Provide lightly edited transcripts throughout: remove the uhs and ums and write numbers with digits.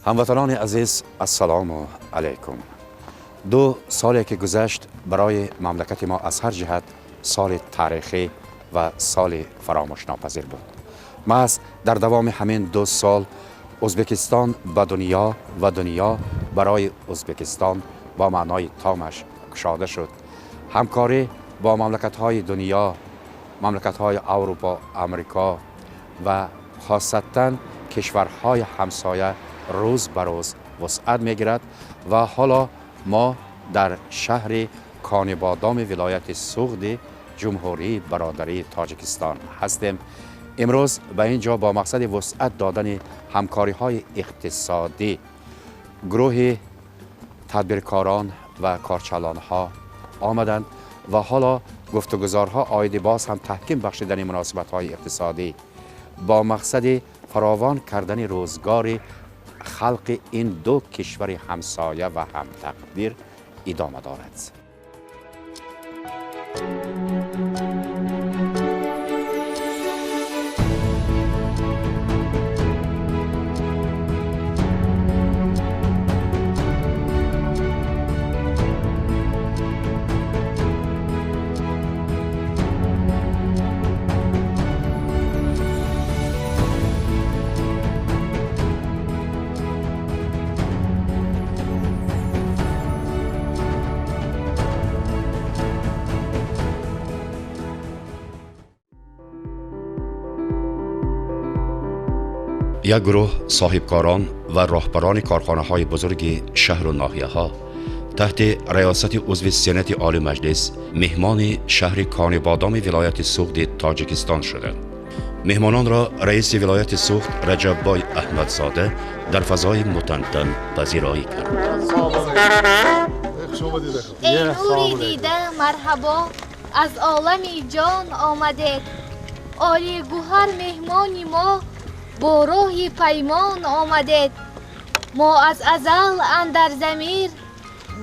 هموطنان عزیز السلام علیکم. 2 سالی که گذشت برای مملکت ما از هر جهت سال تاریخی و سال فراموش ناپذیر بود. محض در دوام همین 2 سال ازبکستان به دنیا و دنیا برای ازبکستان با معنای تامش گشاده شد. همکاری با مملکت‌های دنیا، مملکت‌های اروپا، امریکا و خاصتاً کشورهای همسایه روز به روز وسعت می‌گیرد و حالا ما در شهر کانبادام ولایت سوغد جمهوری برادری تاجیکستان هستیم. امروز به اینجا با مقصد وسعت دادن همکاری‌های اقتصادی گروه تدبیرکاران و کارچلان‌ها آمدند و حالا گفتگوزارها آید باز هم تحکیم بخشیدن مناسبت‌های اقتصادی با مقصد فراوان کردن روزگار خلق این 2 کشور همسایه و هم تقدیر ادامه دارد. یک گروه صاحبکاران و راهبران کارخانه‌های بزرگ شهر و ناحیه‌ها تحت ریاست عضو سنت عالی مجلس مهمان شهر کانبادام ولایت سوغد تاجیکستان شدند. مهمانان را رئیس ولایت سوغد رجب بای احمدزاده در فضای متنتن پذیرایی کرد. ای نوری دیده مرحبا، از عالمی جان آمدید. عالی گوهر مهمانی ما با روحی پیمان آمدید. ما از ازل اندر ضمیر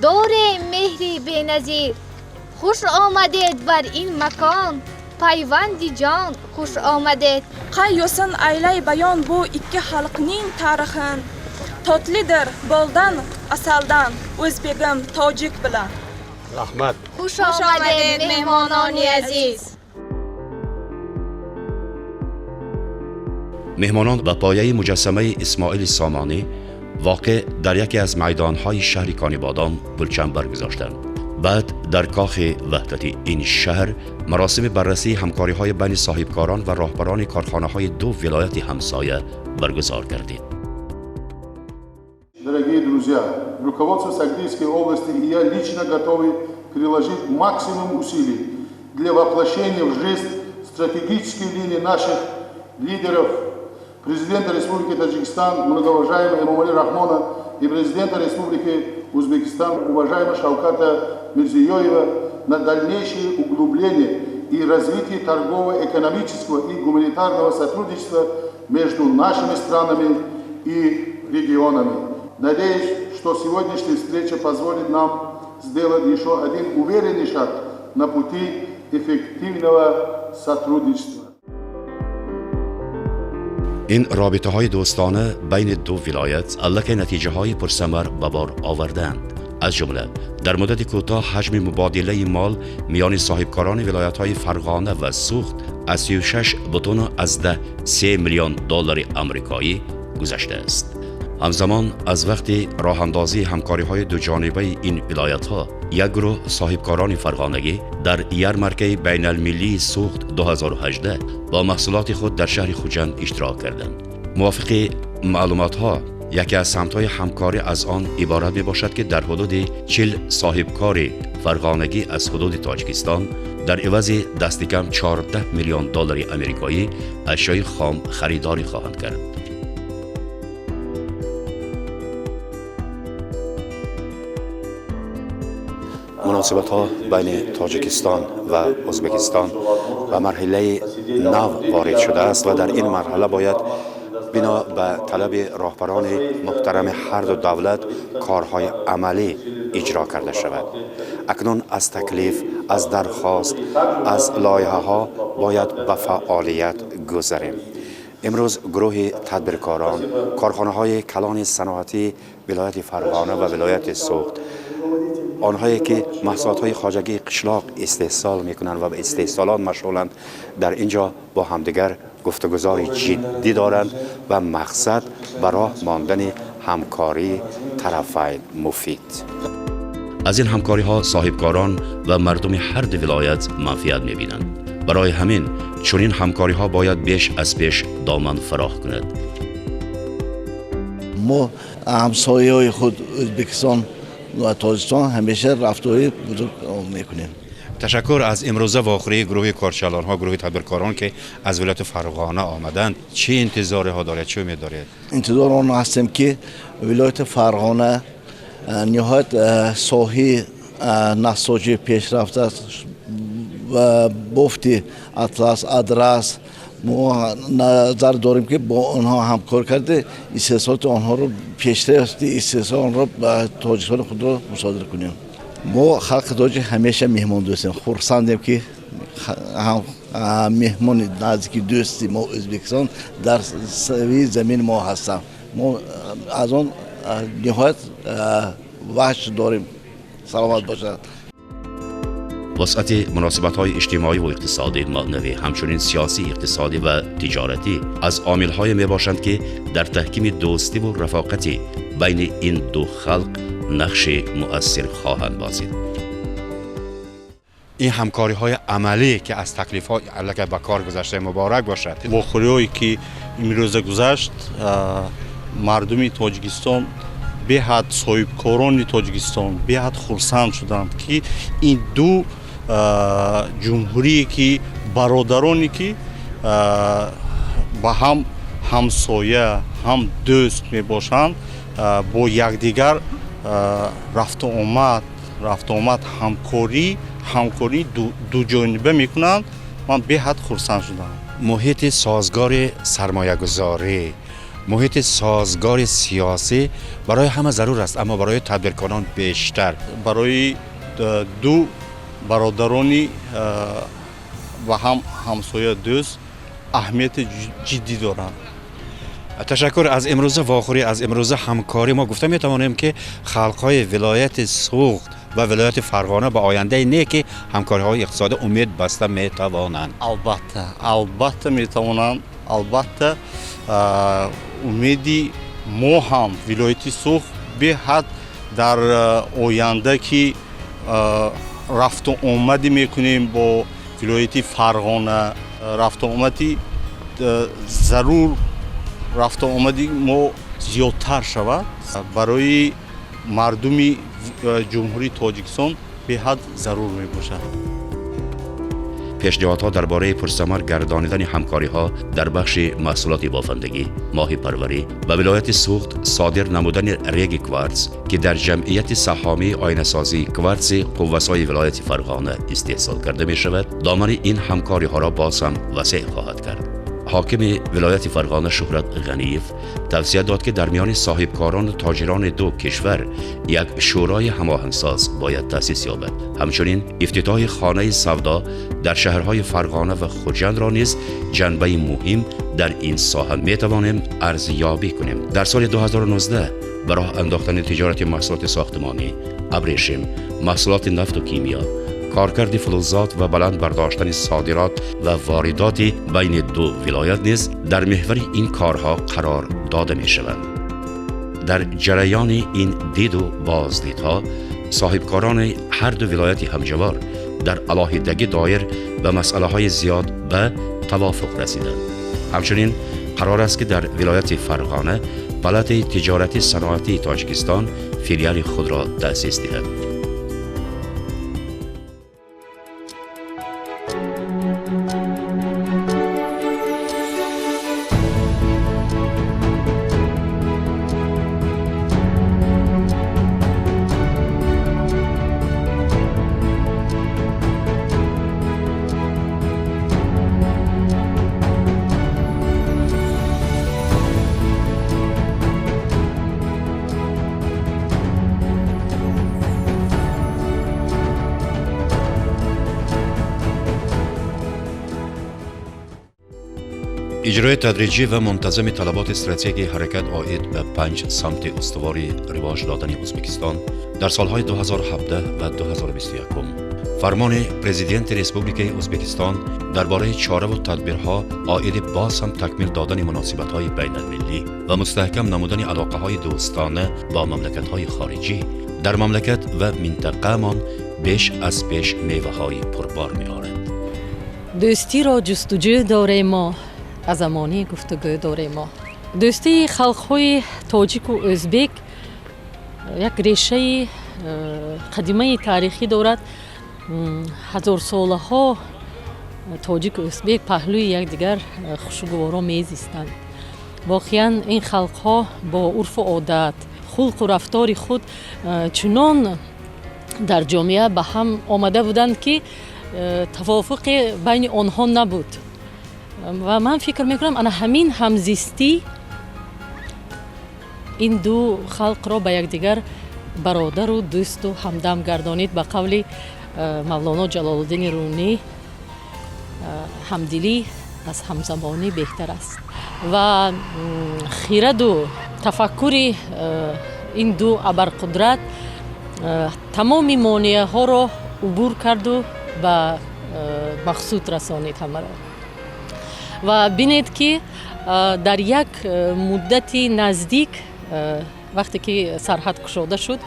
داریم مهری بی‌نظیر. خوش آمدید بر این مکان، پیوندی جان خوش آمدید. Qayyosin aylay bayon bu ikki xalqning tarixin. Totlidir boldan asaldan o'zbegim tojik bilan. Rahmat. خوش آمدید مهمانان عزیز. مهمانان به پایه مجسمه اسماعیل سامانی واقع در یکی از میدانهای شهر کانبادام گلچم برگذاشتند. بعد در کاخ وحدتی این شهر مراسم بررسی همکاری‌های بین صاحبکاران و راهبران کارخانه‌های 2 ولایت همسایه برگزار گردید. Дорогие друзья, руководство Сагдийской области и я лично готовы приложить максимум усилий для воплощения в жизнь стратегической линии наших лидеров, президента Республики Таджикистан, многоуважаемого Эмомали Рахмона, и президента Республики Узбекистан, уважаемого Шавката Мирзиёева, на дальнейшее углубление и развитие торгово-экономического и гуманитарного сотрудничества между нашими странами и регионами. Надеюсь, что сегодняшняя встреча позволит нам сделать еще один уверенный шаг на пути эффективного сотрудничества. این رابطه های دوستانه بین 2 ولایت الک نتیجه های پرثمر به بار آوردند. از جمله در مدت کوتاه حجم مبادله مال میان صاحبکاران ولایت های فرغانه و سوخت از 36 بتون از 3 میلیون دلار آمریکایی گذشته است. همزمان از وقتی راه اندازی همکاری های 2 جانبه این ولایت ها، یک گروه صاحبکاران فرغانگی در یارمارکه بین المللی سوخت 2018 با محصولات خود در شهر خوجند اشتراک کردند. موافق معلومات ها، یکی از سمت های همکاری از آن عبارت می باشد که در حدود 40 صاحبکار فرغانگی از حدود تاجیکستان در عوض دست کم 14 میلیون دلار آمریکایی اشیاء خام خریداری خواهند کرد. مناسبت ها بین تاجیکستان و ازبکستان و مرحله نو وارد شده است و در این مرحله باید بنا به طلب راهبران محترم هر 2 دولت کارهای عملی اجرا کرده شود. اکنون از تکلیف، از درخواست، از لایحه ها باید به فعالیت گذریم. امروز گروه تدبیرکاران کارخانه‌های کلان صنعتی ولایت فرغانه و ولایت سوخت، آنهایی که محصولات خواجگی قشلاق استحصال میکنند و به استحصالات مشغولند، در اینجا با همدیگر گفتگوزاری جدی دارند و مقصد برای ماندن همکاری طرفین مفید. از این همکاری ها صاحبکاران و مردم هر دو ولایت منفعت می‌بینند. برای همین چنین همکاری ها باید بیش از پیش دامن فراخ کند. ما همسایه‌های خود ازبکستان و تاجیکستان همیشه رفتاری بزرگ میکنیم. تشکر از امروزه واخری گروه کارچلان ها، گروه تدبیرکاران که از ولایت فرغانه آمدند. چه انتظاری ها دارید؟ چه امید دارید؟ انتظار آن هستیم که ولایت فرغانه نهایت ساحه نساجی پیشرفته است و بافت اطلس ادرس. ما نظر داریم که با آنها همکار کرده استحصالات آنها رو پیشرفت استحصال آنها رو به تاجیکستان خود را مصادره کنیم. ما خلق تاجیک همیشه مهمان دوستیم، خرسندیم که مهمان نزدیک دوستی ما ازبکستان در سوی زمین ما هستند. ما از آن نهایت وحش داریم. سلامت باشد. وسعت مناسبت‌های اجتماعی و اقتصادی معنوی همچنین سیاسی، اقتصادی و تجارتی از عامل‌های میباشند که در تحکیم دوستی و رفاقتی بین این دو خلق نقش مؤثر خواهند بازید. این همکاری‌های عملی که از تکلیف‌ها علاقه به کار گذشته مبارک باشد. واخوری‌هایی که امروز گذشت مردم تاجیکستان به حد صاحبکاران تاجیکستان به حد خرسند شدند که این دو جمهوری که برادرانی که با هم همسایه هم دوست می باشند با یکدیگر رفت آمد همکاری دو جانبه میکنند. من به حد خرسند شدم. محیط سازگار سرمایه گذاری، محیط سازگار سیاسی برای همه ضرور است، اما برای تدبیرکاران بیشتر. برای دو برادرانی و هم همسایه دوست اهمیت جدی دارند. تشکر. از امروزه واخوری، از امروزه همکاری ما گفته میتوانیم که خلقهای ولایت سوخت و ولایت فرغانه با آینده نیک همکاری های اقتصادی امید بسته میتوانند. البته میتوانند. البته امیدی ما هم ولایت سوخت به حد در آینده که رفت و آمدی میکنیم با ولایت فرغانه، رفت و آمدی ضرور رفت و آمدی ما زیادتر شود. برای مردم جمهوری تاجیکستان به حد ضرور می باشد. پیشنهادها درباره پرثمر گردانیدن همکاری‌ها در بخش محصولات بافندگی، ماهی پروری و ولایت سوخت صادر نمودن ریگ کوارتز که در جمعیت سهامی آینه‌سازی کوارتز قوسای ولایت فرغانه استحصال کرده می شود، دامن این همکاری‌ها را باز هم وسیع خواهد کرد. حاکم ولایت فرغانه شهرت غنیف توصیه داد که در میان صاحبکاران و تاجران دو کشور یک شورای هماهنگساز باید تأسیس یابد. همچنین افتتاح خانه سودا در شهرهای فرغانه و خوجند را نیز جنبه مهم در این ساحه میتوانیم ارزیابی کنیم. در سال 2019 برای انداختن تجارت محصولات ساختمانی، ابریشم، محصولات نفت و کیمیا، کارکرد فلزات و بلند برداشتن صادرات و واردات بین دو ولایت نیز در محور این کارها قرار داده می شوند. در جریان این دید و بازدیدها صاحبکاران هر دو ولایت همجوار در علاهیدگی دایر به مسئله های زیاد به توافق رسیدند. همچنین قرار است که در ولایت فرغانه پالات تجارتی صنعتی تاجیکستان فیلیال خود را تأسیس دهد. اجرای تدریجی و منتظم طلبات استراتژیک حرکت عاید به 5 سمت استواری رواج دادن ازبکستان در سالهای 2017 و 2021. فرمان پرزیدنت ریسپوبلیک ازبکستان درباره چاره و تدبیرها عاید باز هم تکمیل دادن مناسبت‌های بین المللی و مستحکم نمودن علاقه‌های دوستانه با مملکت‌های خارجی در مملکت و منطقه مان بیش از پیش میوه‌های پربار می‌آورد. دوستی را جستجو داریم ما، از زمانی گفتگو داریم ما. دوستی خلق‌های تاجیک و ازبک یک ریشه قدیمی تاریخی دارد. هزار ساله ها تاجیک و ازبک پهلوی یکدیگر خوشگوارا میزیستند. واقعا این خلق ها با عرف و عادت، خلق و رفتار خود چنان در جامعه به هم آمده بودند که توافق بین آنها نبود و من فکر میکنم انا همین همزیستی این دو خلق را به یکدیگر برادر و دوست و همدم گردانید. به قول مولانا جلال الدین رومی همدلی از همزبانی بهتر است و خیرد و تفکر این دو ابرقدرت تمام مانعه ها را عبور کرد و به مقصود رسانید همه را. و بینید که در یک مدت نزدیک وقتی که سرحد گشوده شد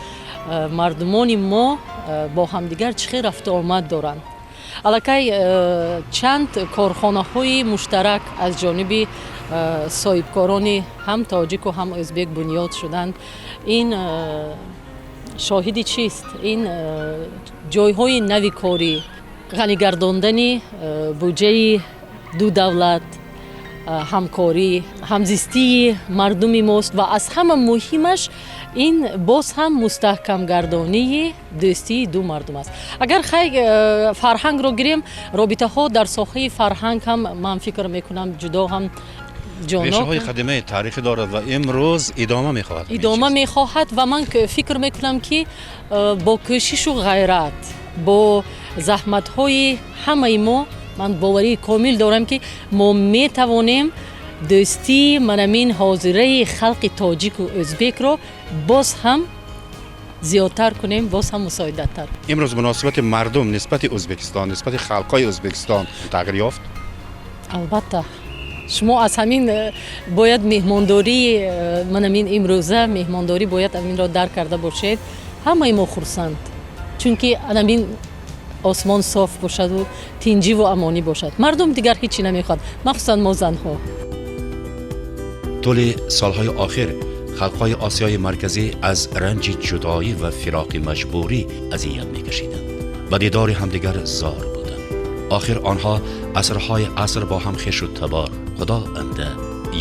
مردمان ما با همدیگر چه رفت آمد دارند. الکی چند کارخانه های مشترک از جانب صاحبکاران هم تاجیک و هم ازبک بنیاد شدند. این شاهدی چیست؟ این جایهای نوی کاری، غنی گرداندن بودجه دو دولت، همکاری، همزیستی مردم ماست و از همه مهمش این باز هم مستحکم گردانی دوستی دو مردم است. اگر خیلی فرهنگ رو گیریم، رابطه ها در ساحه فرهنگ هم من فکر میکنم جدا هم ریشه های قدیمی تاریخی دارد و امروز ادامه میخواهد. ادامه میخواهد و من فکر میکنم که با کوشش و غیرت، با زحمت های همه ما، من باوری کامل دارم که ما میتوانیم دوستی منامین حاضره خلق تاجیک و ازبک رو باز هم زیادتر کنیم، باز هم مساعدت تر. امروز مناسبت مردم نسبت ازبکستان، نسبت خلقای ازبکستان تغییر یافت؟ البته شما از همین باید مهمانداری منامین امروزه مهمانداری باید همین را درک کرده باشید. همه ما خرسند چون که همین آسمان صاف باشد و تنجی و امانی باشد. مردم دیگر هیچی نمیخواد، مخصوصا ما زنها. طول سالهای آخر خلقهای آسیای مرکزی از رنج جدایی و فراق مجبوری اذیت میکشیدند. به دیدار همدیگر زار بودند. آخر آنها عصرهای عصر با هم خویش و تبار، خدا انده،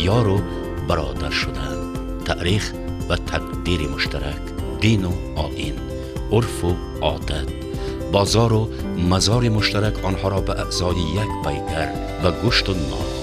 یار و برادر شدند. تاریخ و تقدیر مشترک، دین و آیین، عرف و عادت، بازار و مزار مشترک آنها را به اعضای یک پیکر و گوشت و نان